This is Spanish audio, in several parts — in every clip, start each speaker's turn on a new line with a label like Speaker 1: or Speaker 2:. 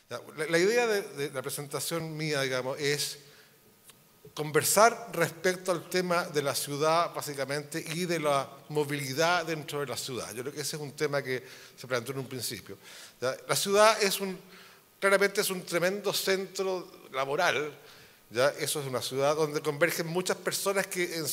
Speaker 1: La idea de la presentación mía, digamos, es conversar respecto al tema de la ciudad, básicamente, y de la movilidad dentro de la ciudad. Yo creo que ese es un tema que se planteó en un principio. ¿Ya? La ciudad claramente es un tremendo centro laboral. ¿Ya? Eso es una ciudad donde convergen muchas personas que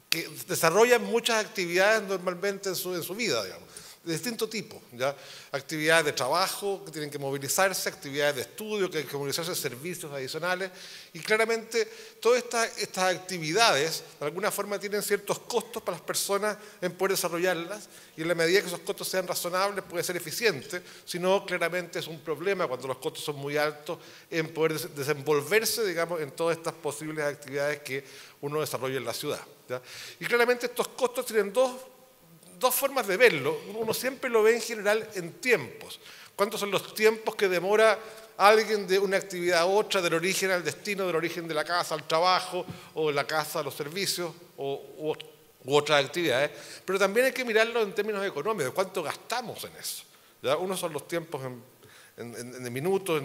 Speaker 1: que desarrollan muchas actividades normalmente en su vida, digamos, de distinto tipo, ¿ya? Actividades de trabajo que tienen que movilizarse, actividades de estudio que hay que movilizarse, servicios adicionales, y claramente todas estas actividades de alguna forma tienen ciertos costos para las personas en poder desarrollarlas, y en la medida que esos costos sean razonables puede ser eficiente, si no claramente es un problema cuando los costos son muy altos en poder desenvolverse, digamos, en todas estas posibles actividades que uno desarrolla en la ciudad, ¿ya? Y claramente estos costos tienen dos formas de verlo. Uno siempre lo ve en general en tiempos. ¿Cuántos son los tiempos que demora alguien de una actividad a otra, del origen al destino, del origen de la casa al trabajo, o de la casa a los servicios, u otras actividades? Pero también hay que mirarlo en términos económicos, cuánto gastamos en eso, ¿ya? Uno son los tiempos en minutos,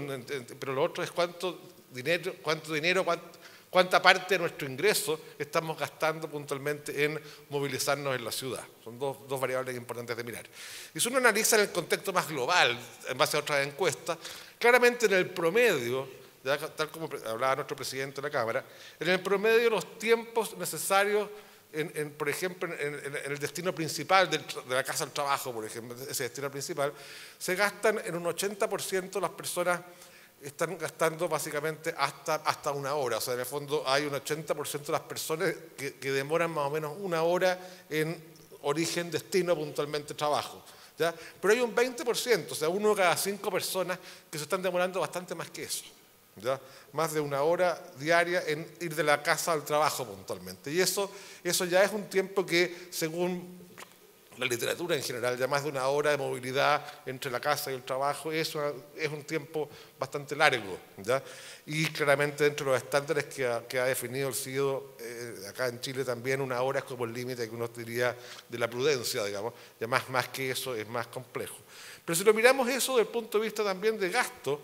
Speaker 1: pero lo otro es cuánto dinero, cuánta parte de nuestro ingreso estamos gastando puntualmente en movilizarnos en la ciudad. Son dos variables importantes de mirar. Y si uno analiza en el contexto más global, en base a otras encuestas, claramente en el promedio, ya, tal como hablaba nuestro presidente de la Cámara, en el promedio los tiempos necesarios, por ejemplo, en el destino principal de la casa al trabajo, por ejemplo, ese destino principal, se gastan en un 80% las personas están gastando básicamente hasta una hora. O sea, en el fondo hay un 80% de las personas que demoran más o menos una hora en origen, destino, puntualmente trabajo, ¿ya? Pero hay un 20%, o sea, 1 de cada 5 personas que se están demorando bastante más que eso, ¿ya? Más de una hora diaria en ir de la casa al trabajo puntualmente. Y eso ya es un tiempo que, según la literatura en general, ya más de una hora de movilidad entre la casa y el trabajo, eso es un tiempo bastante largo, ¿ya? Y claramente dentro de los estándares que ha definido el CIDO, acá en Chile también una hora es como el límite que uno diría de la prudencia, digamos, ya más que eso es más complejo. Pero si lo miramos eso desde el punto de vista también de gasto,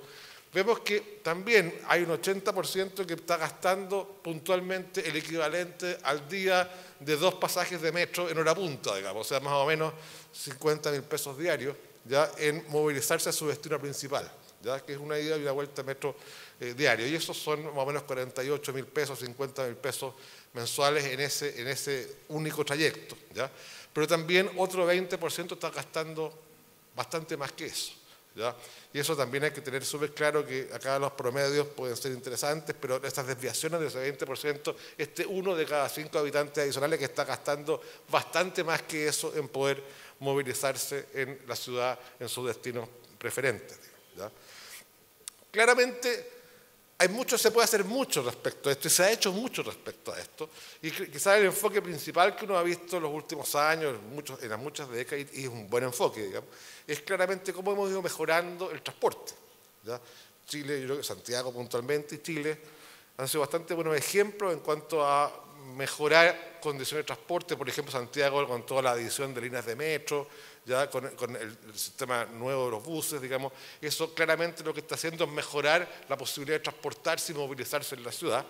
Speaker 1: vemos que también hay un 80% que está gastando puntualmente el equivalente al día de 2 pasajes de metro en hora punta, digamos, o sea, más o menos 50.000 pesos diarios, ya, en movilizarse a su destino principal, ya, que es una ida y una vuelta de metro diario. Y esos son más o menos 48.000 pesos, 50.000 pesos mensuales en ese único trayecto, ya. Pero también otro 20% está gastando bastante más que eso, ¿ya? Y eso también hay que tener súper claro, que acá los promedios pueden ser interesantes, pero estas desviaciones de ese 20%, 1 de cada 5 habitantes adicionales que está gastando bastante más que eso en poder movilizarse en la ciudad, en sus destinos preferentes, ¿ya? Claramente se puede hacer mucho respecto a esto, y se ha hecho mucho respecto a esto, y quizás el enfoque principal que uno ha visto en los últimos años, en las muchas décadas, y es un buen enfoque, digamos, es claramente cómo hemos ido mejorando el transporte, ¿ya? Chile, yo creo que Santiago puntualmente y Chile han sido bastante buenos ejemplos en cuanto a mejorar condiciones de transporte. Por ejemplo, Santiago con toda la adición de líneas de metro, ya con el sistema nuevo de los buses, digamos, eso claramente lo que está haciendo es mejorar la posibilidad de transportarse y movilizarse en la ciudad.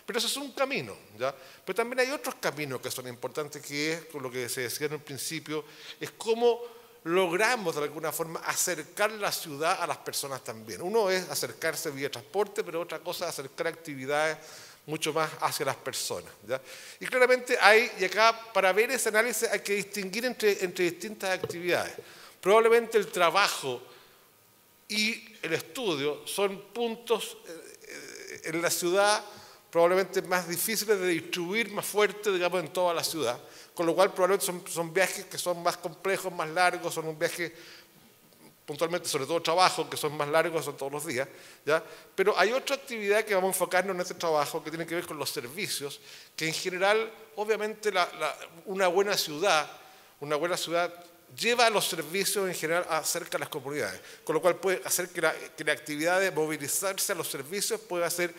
Speaker 1: Pero eso es un camino, ¿ya? Pero también hay otros caminos que son importantes, que es, con lo que se decía en un principio, es cómo logramos de alguna forma acercar la ciudad a las personas también. Uno es acercarse vía transporte, pero otra cosa es acercar actividades mucho más hacia las personas, ¿ya? Y claramente y acá para ver ese análisis hay que distinguir entre distintas actividades. Probablemente el trabajo y el estudio son puntos en la ciudad probablemente más difíciles de distribuir, más fuertes, digamos, en toda la ciudad, con lo cual probablemente son viajes que son más complejos, más largos, son un viaje puntualmente, sobre todo trabajo, que son más largos, son todos los días, ¿ya? Pero hay otra actividad que vamos a enfocarnos en este trabajo que tiene que ver con los servicios, que en general, obviamente, una buena ciudad lleva a los servicios en general cerca de las comunidades, con lo cual puede hacer que la actividad de movilizarse a los servicios pueda ser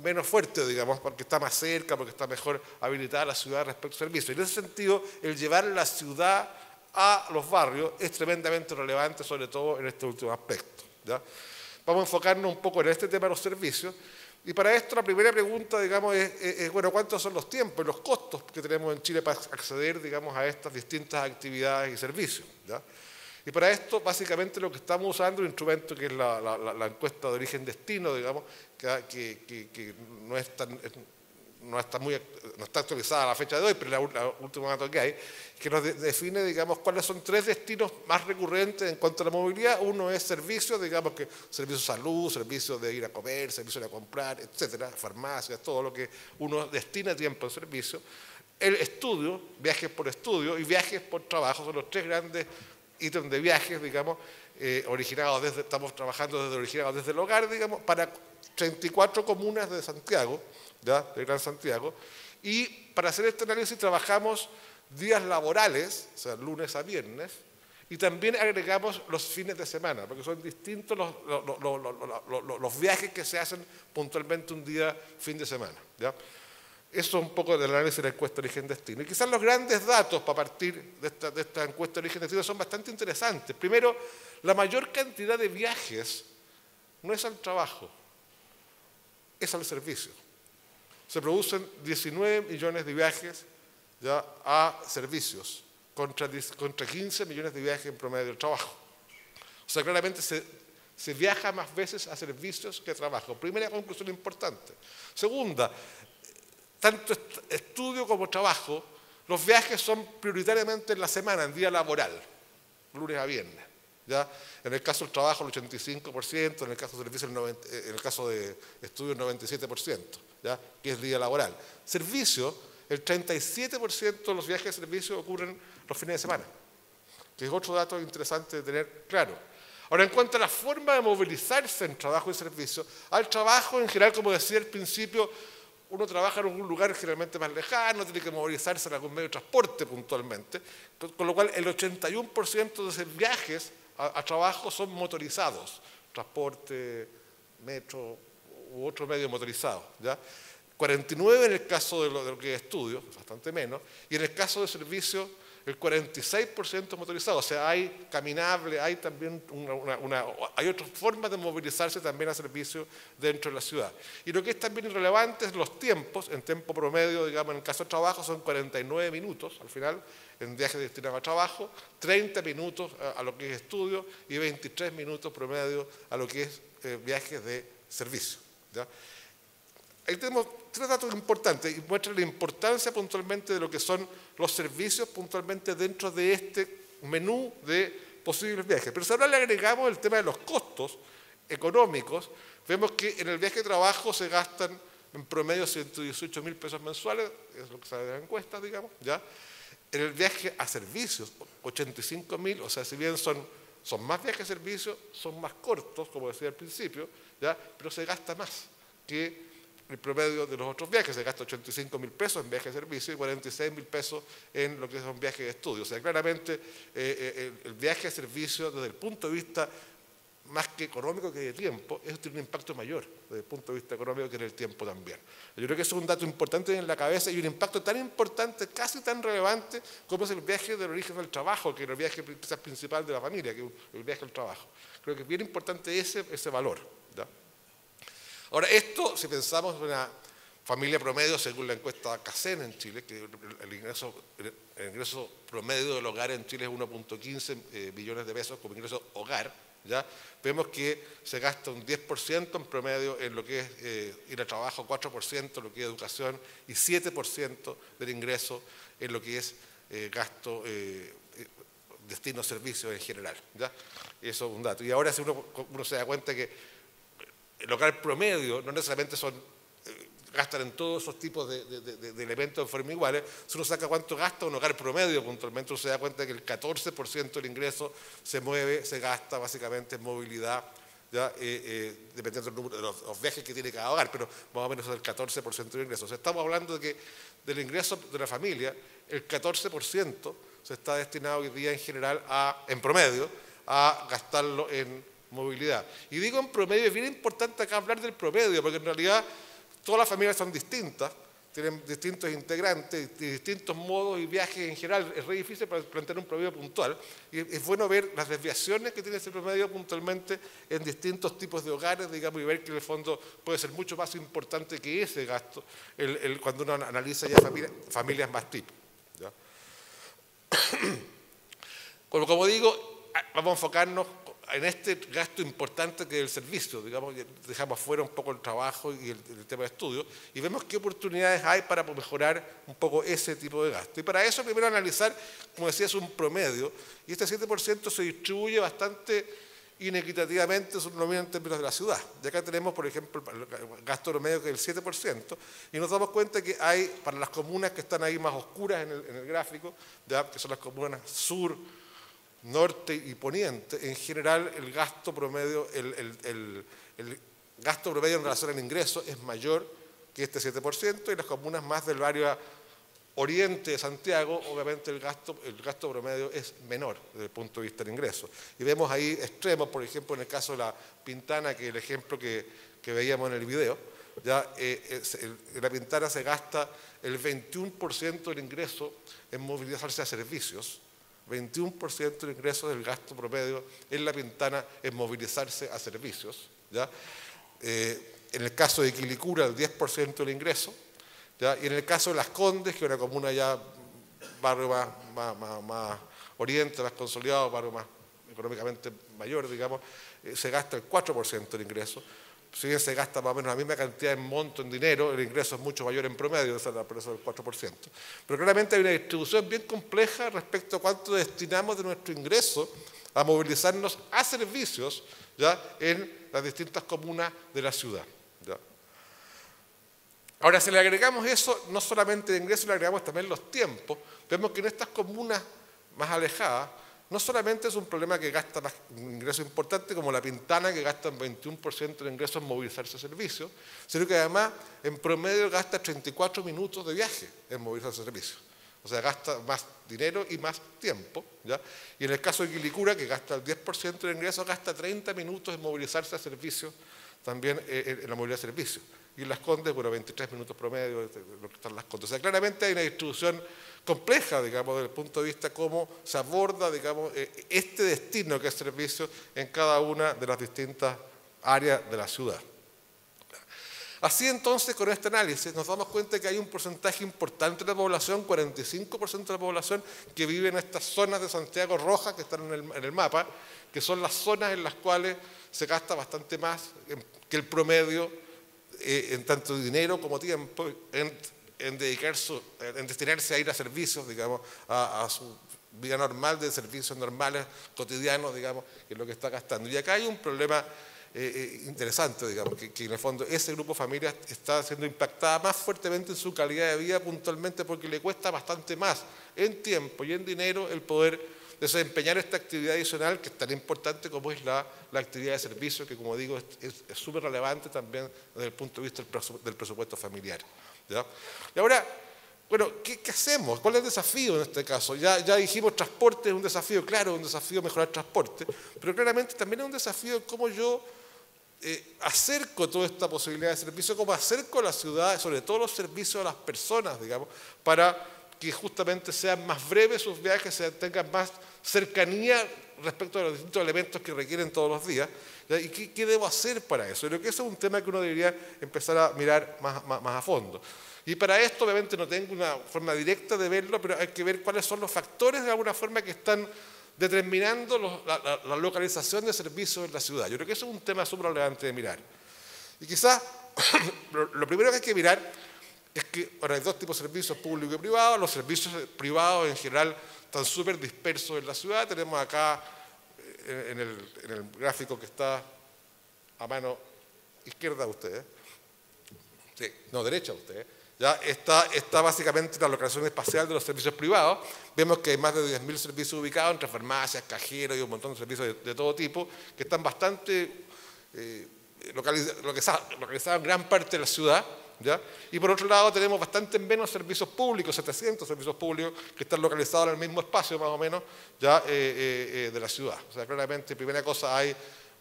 Speaker 1: menos fuerte, digamos, porque está más cerca, porque está mejor habilitada la ciudad respecto al servicio. Y en ese sentido, el llevar la ciudad a los barrios es tremendamente relevante, sobre todo en este último aspecto, ¿ya? Vamos a enfocarnos un poco en este tema de los servicios. Y para esto la primera pregunta, digamos, es bueno, ¿cuántos son los tiempos y los costos que tenemos en Chile para acceder, digamos, a estas distintas actividades y servicios, ¿ya? Y para esto, básicamente, lo que estamos usando es un instrumento que es la encuesta de origen-destino, digamos, que no está actualizada a la fecha de hoy, pero es la última dato que hay, que nos define, digamos, cuáles son 3 destinos más recurrentes en cuanto a la movilidad. Uno es servicios, digamos que servicios de salud, servicios de ir a comer, servicios de ir a comprar, etcétera, farmacias, todo lo que uno destina tiempo en servicio. El estudio, viajes por estudio y viajes por trabajo son los 3 grandes ítems de viajes, digamos, estamos trabajando originados desde el hogar, digamos, para 34 comunas de Santiago, ¿ya? De Gran Santiago, y para hacer este análisis trabajamos días laborales, o sea, lunes a viernes, y también agregamos los fines de semana, porque son distintos los viajes que se hacen puntualmente un día, fin de semana, ¿ya? Eso es un poco del análisis de la encuesta de origen-destino. Y quizás los grandes datos para partir de esta encuesta de origen-destino son bastante interesantes. Primero, la mayor cantidad de viajes no es al trabajo, es al servicio. Se producen 19 millones de viajes ya a servicios, contra 15 millones de viajes en promedio del trabajo. O sea, claramente se viaja más veces a servicios que a trabajo. Primera conclusión importante. Segunda, tanto estudio como trabajo, los viajes son prioritariamente en la semana, en día laboral, lunes a viernes. ¿Ya? En el caso del trabajo el 85%, en el caso de servicios en el caso de estudios el 97%, ¿ya? Que es día laboral. Servicio, el 37% de los viajes de servicio ocurren los fines de semana, que es otro dato interesante de tener claro. Ahora, en cuanto a la forma de movilizarse en trabajo y servicio, al trabajo en general, como decía al principio, uno trabaja en un lugar generalmente más lejano, tiene que movilizarse en algún medio de transporte puntualmente, con lo cual el 81% de esos viajes a trabajo son motorizados, transporte, metro u otro medio motorizado, ¿ya? 49 en el caso de lo que es estudio, bastante menos, y en el caso de servicio el 46% motorizado, o sea, hay caminable, hay también hay otras formas de movilizarse también a servicio dentro de la ciudad. Y lo que es también irrelevante es los tiempos, en tiempo promedio, digamos, en el caso de trabajo son 49 minutos al final, en viajes destinados a trabajo, 30 minutos a lo que es estudio y 23 minutos promedio a lo que es viajes de servicio, ¿ya? Ahí tenemos 3 datos importantes y muestran la importancia puntualmente de lo que son los servicios puntualmente dentro de este menú de posibles viajes. Pero si ahora le agregamos el tema de los costos económicos, vemos que en el viaje de trabajo se gastan en promedio 118.000 pesos mensuales, es lo que sale de la encuesta, digamos, ¿ya? En el viaje a servicios, 85.000, o sea, si bien son más viajes a servicios, son más cortos, como decía al principio, ¿ya? Pero se gasta más que el promedio de los otros viajes. Se gasta 85.000 pesos en viajes de servicio y 46.000 pesos en lo que son viajes de estudio. O sea, claramente el viaje de servicio desde el punto de vista más que económico que de tiempo, eso tiene un impacto mayor desde el punto de vista económico que en el tiempo también. Yo creo que eso es un dato importante en la cabeza y un impacto tan importante, casi tan relevante como es el viaje del origen del trabajo, que es el viaje quizás principal de la familia, que es el viaje al trabajo. Creo que es bien importante ese valor, ¿ya? Ahora, esto, si pensamos en una familia promedio, según la encuesta CACEN en Chile, que el ingreso promedio del hogar en Chile es 1.15 billones de pesos como ingreso hogar, ¿ya? Vemos que se gasta un 10% en promedio en lo que es ir a trabajo, 4% en lo que es educación y 7% del ingreso en lo que es gasto, destino, servicios en general, ¿ya? Eso es un dato. Y ahora si uno se da cuenta que el hogar promedio no necesariamente gastan en todos esos tipos de elementos de forma iguales. Si uno saca cuánto gasta un hogar promedio puntualmente, uno se da cuenta que el 14% del ingreso se gasta básicamente en movilidad, ¿ya? Dependiendo del número de los viajes que tiene cada hogar, pero más o menos es el 14% del ingreso. O sea, estamos hablando de que del ingreso de la familia, el 14% se está destinado hoy día en general, en promedio, a gastarlo en movilidad. Y digo en promedio, es bien importante acá hablar del promedio, porque en realidad todas las familias son distintas, tienen distintos integrantes, distintos modos y viajes en general. Es re difícil para plantear un promedio puntual. Y es bueno ver las desviaciones que tiene ese promedio puntualmente en distintos tipos de hogares, digamos, y ver que en el fondo puede ser mucho más importante que ese gasto cuando uno analiza ya familias más tipos, ¿ya? Como digo, vamos a enfocarnos en este gasto importante que es el servicio, digamos, dejamos fuera un poco el trabajo y el tema de estudio, y vemos qué oportunidades hay para mejorar un poco ese tipo de gasto. Y para eso primero analizar, como decía, es un promedio, y este 7% se distribuye bastante inequitativamente, en términos de la ciudad. Y acá tenemos, por ejemplo, el gasto promedio que es el 7%, y nos damos cuenta que hay, para las comunas que están ahí más oscuras en el gráfico, ¿ya?, que son las comunas sur, norte y poniente, en general el gasto promedio, el gasto promedio en relación al ingreso es mayor que este 7%, y las comunas más del área oriente de Santiago, obviamente el gasto promedio es menor desde el punto de vista del ingreso. Y vemos ahí extremos, por ejemplo, en el caso de La Pintana, que es el ejemplo que veíamos en el video, ya en La Pintana se gasta el 21% del ingreso en movilizarse a servicios, 21% del ingreso del gasto promedio en La Pintana en movilizarse a servicios, ¿ya? En el caso de Quilicura, el 10% del ingreso, ¿ya? Y en el caso de Las Condes, que es una comuna ya barrio más oriente, más consolidado, barrio más económicamente mayor, digamos, se gasta el 4% del ingreso. Si bien se gasta más o menos la misma cantidad en monto, en dinero, el ingreso es mucho mayor en promedio, por eso del 4%. Pero claramente hay una distribución bien compleja respecto a cuánto destinamos de nuestro ingreso a movilizarnos a servicios, ¿ya?, en las distintas comunas de la ciudad, ¿ya? Ahora, si le agregamos eso, no solamente de ingreso, le agregamos también los tiempos, vemos que en estas comunas más alejadas, no solamente es un problema que gasta un ingreso importante, como La Pintana, que gasta un 21% de ingresos en movilizarse a servicios, sino que además en promedio gasta 34 minutos de viaje en movilizarse a servicios. O sea, gasta más dinero y más tiempo, ¿ya? Y en el caso de Quilicura, que gasta el 10% de ingresos, gasta 30 minutos en movilizarse a servicios, también en la movilidad de servicios. Y en Las Condes, bueno, 23 minutos promedio, lo que están Las Condes. O sea, claramente hay una distribución compleja, digamos, desde el punto de vista cómo se aborda, digamos, este destino que es servicio en cada una de las distintas áreas de la ciudad. Así entonces, con este análisis, nos damos cuenta que hay un porcentaje importante de la población, 45% de la población, que vive en estas zonas de Santiago rojas que están en el mapa, que son las zonas en las cuales se gasta bastante más que el promedio, en tanto dinero como tiempo, en destinarse a ir a servicios, digamos, a su vida normal, de servicios normales, cotidianos, digamos, que es lo que está gastando. Y acá hay un problema interesante, digamos, que en el fondo ese grupo de familias está siendo impactada más fuertemente en su calidad de vida puntualmente porque le cuesta bastante más en tiempo y en dinero el poder desempeñar esta actividad adicional que es tan importante como es la actividad de servicio, que como digo es súper relevante también desde el punto de vista del presupuesto familiar, ¿ya? Y ahora, bueno, ¿qué hacemos? ¿Cuál es el desafío en este caso? Ya dijimos, transporte es un desafío, claro, es un desafío mejorar transporte, pero claramente también es un desafío cómo yo acerco toda esta posibilidad de servicio, cómo acerco a la ciudad, sobre todo los servicios a las personas, digamos, para que justamente sean más breves sus viajes, tengan más cercanía respecto a los distintos elementos que requieren todos los días. ¿Ya? ¿Y qué debo hacer para eso? Yo creo que ese es un tema que uno debería empezar a mirar más a fondo. Y para esto, obviamente, no tengo una forma directa de verlo, pero hay que ver cuáles son los factores, de alguna forma, que están determinando la localización de servicios en la ciudad. Yo creo que eso es un tema súper relevante de mirar. Y quizás lo primero que hay que mirar es que ahora hay dos tipos de servicios, públicos y privados. Los servicios privados en general están súper dispersos en la ciudad. Tenemos acá en el gráfico que está a mano izquierda de ustedes, sí, no, derecha de ustedes, ya está básicamente la localización espacial de los servicios privados. Vemos que hay más de 10.000 servicios ubicados entre farmacias, cajeros y un montón de servicios de todo tipo que están bastante localizados en gran parte de la ciudad, ¿ya? Y por otro lado tenemos bastante menos servicios públicos, 700 servicios públicos que están localizados en el mismo espacio más o menos ya de la ciudad. O sea, claramente, primera cosa, hay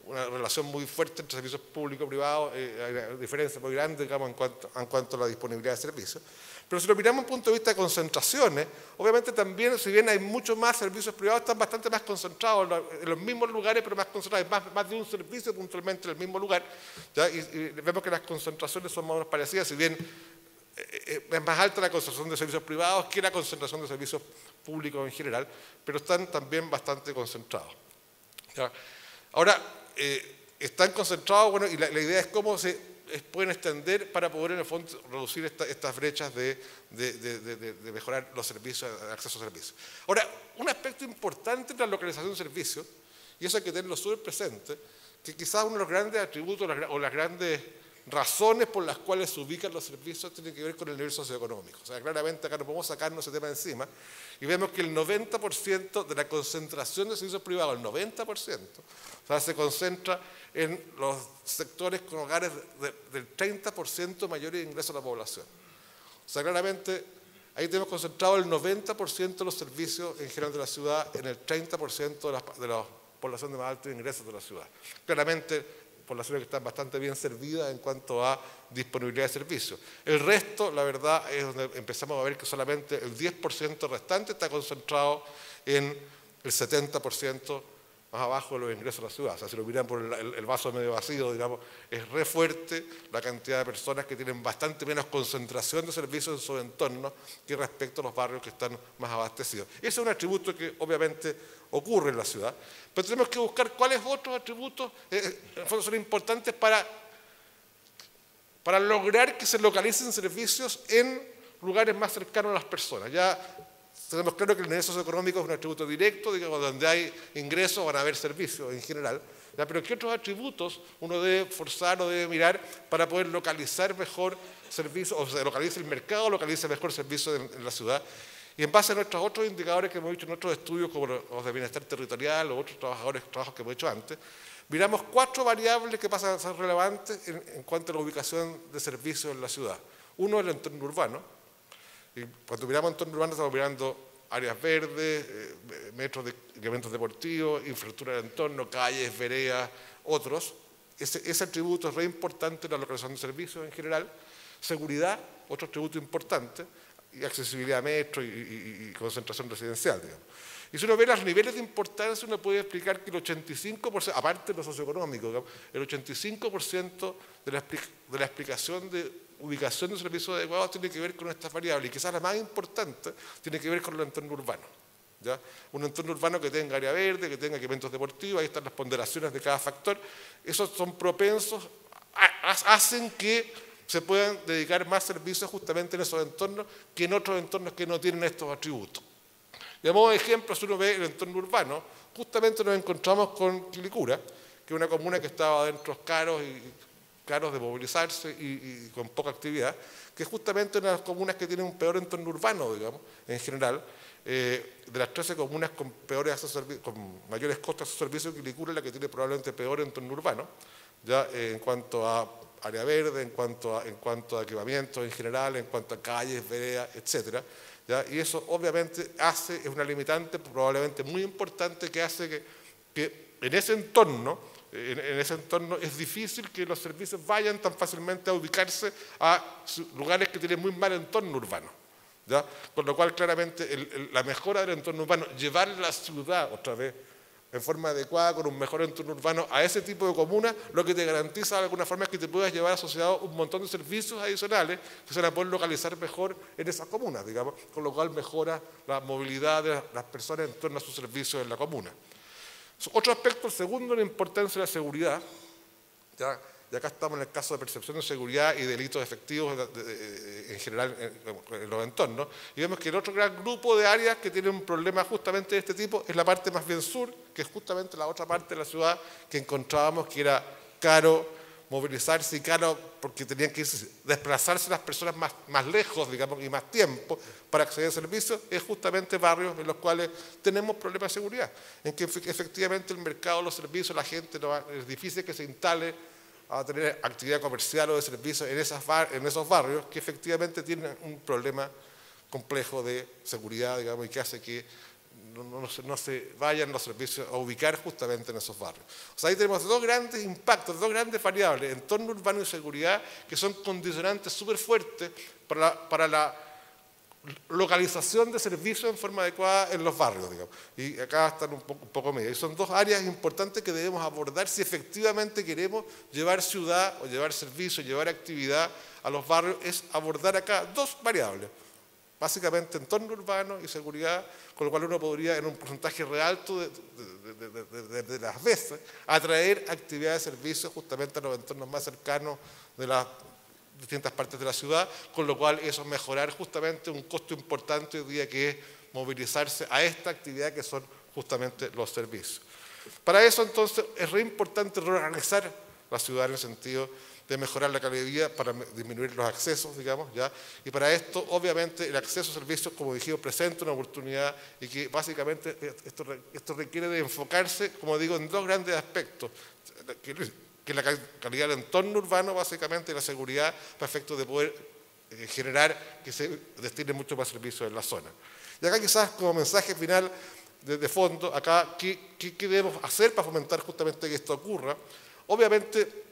Speaker 1: una relación muy fuerte entre servicios públicos y privados, hay una diferencia muy grande, digamos, en cuanto a la disponibilidad de servicios. Pero si lo miramos desde el punto de vista de concentraciones, obviamente también, si bien hay muchos más servicios privados, están bastante más concentrados en los mismos lugares, pero más concentrados, más de un servicio puntualmente en el mismo lugar, ¿ya? Y vemos que las concentraciones son más o menos parecidas, si bien es más alta la concentración de servicios privados que la concentración de servicios públicos en general, pero están también bastante concentrados, ¿ya? Ahora, están concentrados, bueno, y la idea es cómo se pueden extender para poder en el fondo reducir estas brechas de mejorar los servicios, el acceso a servicios. Ahora, un aspecto importante en la localización de servicios, y eso hay que tenerlo súper presente, que quizás uno de los grandes atributos o las grandes razones por las cuales se ubican los servicios tiene que ver con el nivel socioeconómico. O sea, claramente acá no podemos sacarnos ese tema encima y vemos que el 90% de la concentración de servicios privados, el 90%, o sea, se concentra en los sectores con hogares del 30% mayores de ingresos a la población. O sea, claramente ahí tenemos concentrado el 90% de los servicios en general de la ciudad en el 30% de la población de más altos ingresos de la ciudad. Claramente poblaciones que están bastante bien servidas en cuanto a disponibilidad de servicios. El resto, la verdad, es donde empezamos a ver que solamente el 10% restante está concentrado en el 70% más abajo de los ingresos de la ciudad. O sea, si lo miran por el vaso medio vacío, digamos, es re fuerte la cantidad de personas que tienen bastante menos concentración de servicios en su entorno que respecto a los barrios que están más abastecidos. Ese es un atributo que obviamente ocurre en la ciudad, pero tenemos que buscar cuáles otros atributos son importantes para lograr que se localicen servicios en lugares más cercanos a las personas. Ya tenemos claro que el nivel socioeconómico es un atributo directo, digamos, donde hay ingresos van a haber servicios en general, ¿ya? Pero ¿qué otros atributos uno debe forzar o debe mirar para poder localizar mejor servicios, o se localice el mercado, localice mejor servicios en la ciudad? Y en base a nuestros otros indicadores que hemos hecho en otros estudios, como los de bienestar territorial o otros trabajos que hemos hecho antes, miramos 4 variables que pasan a ser relevantes en cuanto a la ubicación de servicios en la ciudad. Uno es el entorno urbano. Y cuando miramos entorno urbano estamos mirando áreas verdes, metros de eventos deportivos, infraestructura del entorno, calles, veredas, otros. Ese atributo es re importante en la localización de servicios en general. Seguridad, otro atributo importante. Y accesibilidad a metro y concentración residencial, digamos. Y si uno ve los niveles de importancia, uno puede explicar que el 85%, aparte de lo socioeconómico, digamos, el 85% de la explicación de ubicación de servicios adecuados tiene que ver con estas variables. Y quizás la más importante tiene que ver con el entorno urbano, ¿ya? Un entorno urbano que tenga área verde, que tenga equipamientos deportivos, ahí están las ponderaciones de cada factor. Esos son propensos, hacen que se puedan dedicar más servicios justamente en esos entornos que en otros entornos que no tienen estos atributos. De modo de ejemplo, si uno ve el entorno urbano, justamente nos encontramos con Quilicura, que es una comuna que estaba dentro caros de movilizarse y con poca actividad, que es justamente una de las comunas que tienen un peor entorno urbano, digamos, en general. De las 13 comunas con mayores costos de servicios, Quilicura es la que tiene probablemente peor entorno urbano, ya en cuanto a área verde, en cuanto a equipamientos en general, en cuanto a calles, veredas, etc. ¿Ya? Y eso obviamente es una limitante probablemente muy importante que hace que en ese entorno es difícil que los servicios vayan tan fácilmente a ubicarse a lugares que tienen muy mal entorno urbano, ¿ya? Con lo cual claramente la mejora del entorno urbano, llevar la ciudad otra vez en forma adecuada, con un mejor entorno urbano a ese tipo de comunas, lo que te garantiza de alguna forma es que te puedas llevar asociado un montón de servicios adicionales que se van a poder localizar mejor en esas comunas, digamos, con lo cual mejora la movilidad de las personas en torno a sus servicios en la comuna. Otro aspecto, el segundo, la importancia de la seguridad, ¿ya? Y acá estamos en el caso de percepción de seguridad y delitos efectivos en general en los entornos, y vemos que el otro gran grupo de áreas que tienen un problema justamente de este tipo es la parte más bien sur, que es justamente la otra parte de la ciudad que encontrábamos que era caro movilizarse y caro porque tenían que desplazarse las personas más lejos, digamos, y más tiempo para acceder a servicios, es justamente barrios en los cuales tenemos problemas de seguridad, en que efectivamente el mercado, los servicios, la gente, es difícil que se instale a tener actividad comercial o de servicios en esos barrios que efectivamente tienen un problema complejo de seguridad, digamos, y que hace que no se vayan los servicios a ubicar justamente en esos barrios. O sea, ahí tenemos dos grandes impactos, dos grandes variables, entorno urbano y seguridad, que son condicionantes súper fuertes para la localización de servicios en forma adecuada en los barrios, digamos. Y acá están un poco medio. Y son dos áreas importantes que debemos abordar si efectivamente queremos llevar ciudad o llevar servicio, llevar actividad a los barrios, es abordar acá dos variables. Básicamente entorno urbano y seguridad, con lo cual uno podría, en un porcentaje re alto de las veces, atraer actividades de servicios justamente a los entornos más cercanos de las distintas partes de la ciudad, con lo cual eso es mejorar justamente un costo importante hoy día, que es movilizarse a esta actividad que son justamente los servicios. Para eso entonces es re importante reorganizar la ciudad en el sentido de mejorar la calidad de vida para disminuir los accesos, digamos, ¿ya? Y para esto, obviamente, el acceso a servicios, como dijimos, presenta una oportunidad y que básicamente esto requiere de enfocarse, como digo, en dos grandes aspectos, que la calidad del entorno urbano, básicamente, y la seguridad, para efectos de poder generar que se destine mucho más servicios en la zona. Y acá quizás como mensaje final de fondo, acá, ¿qué debemos hacer para fomentar justamente que esto ocurra? Obviamente,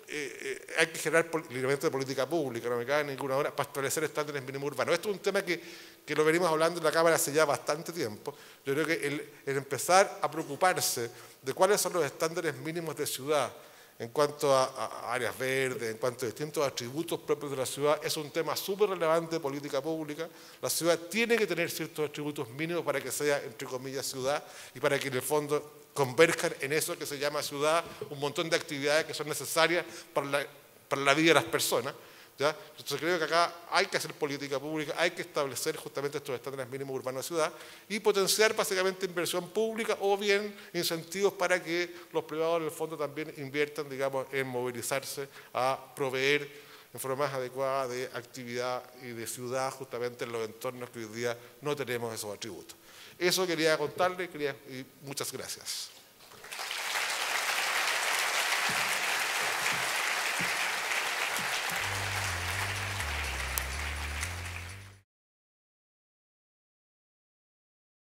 Speaker 1: hay que generar lineamientos de política pública, no me cabe ninguna hora, para establecer estándares mínimos urbanos. Esto es un tema que lo venimos hablando en la Cámara hace ya bastante tiempo. Yo creo que el empezar a preocuparse de cuáles son los estándares mínimos de ciudad en cuanto a áreas verdes, en cuanto a distintos atributos propios de la ciudad, es un tema súper relevante de política pública. La ciudad tiene que tener ciertos atributos mínimos para que sea, entre comillas, ciudad, y para que en el fondo converjan en eso que se llama ciudad un montón de actividades que son necesarias para la vida de las personas, ¿ya? Entonces creo que acá hay que hacer política pública, hay que establecer justamente estos estándares mínimos urbanos de ciudad y potenciar básicamente inversión pública o bien incentivos para que los privados en el fondo también inviertan, digamos, en movilizarse a proveer en forma más adecuada de actividad y de ciudad justamente en los entornos que hoy día no tenemos esos atributos. Eso quería contarle y muchas gracias.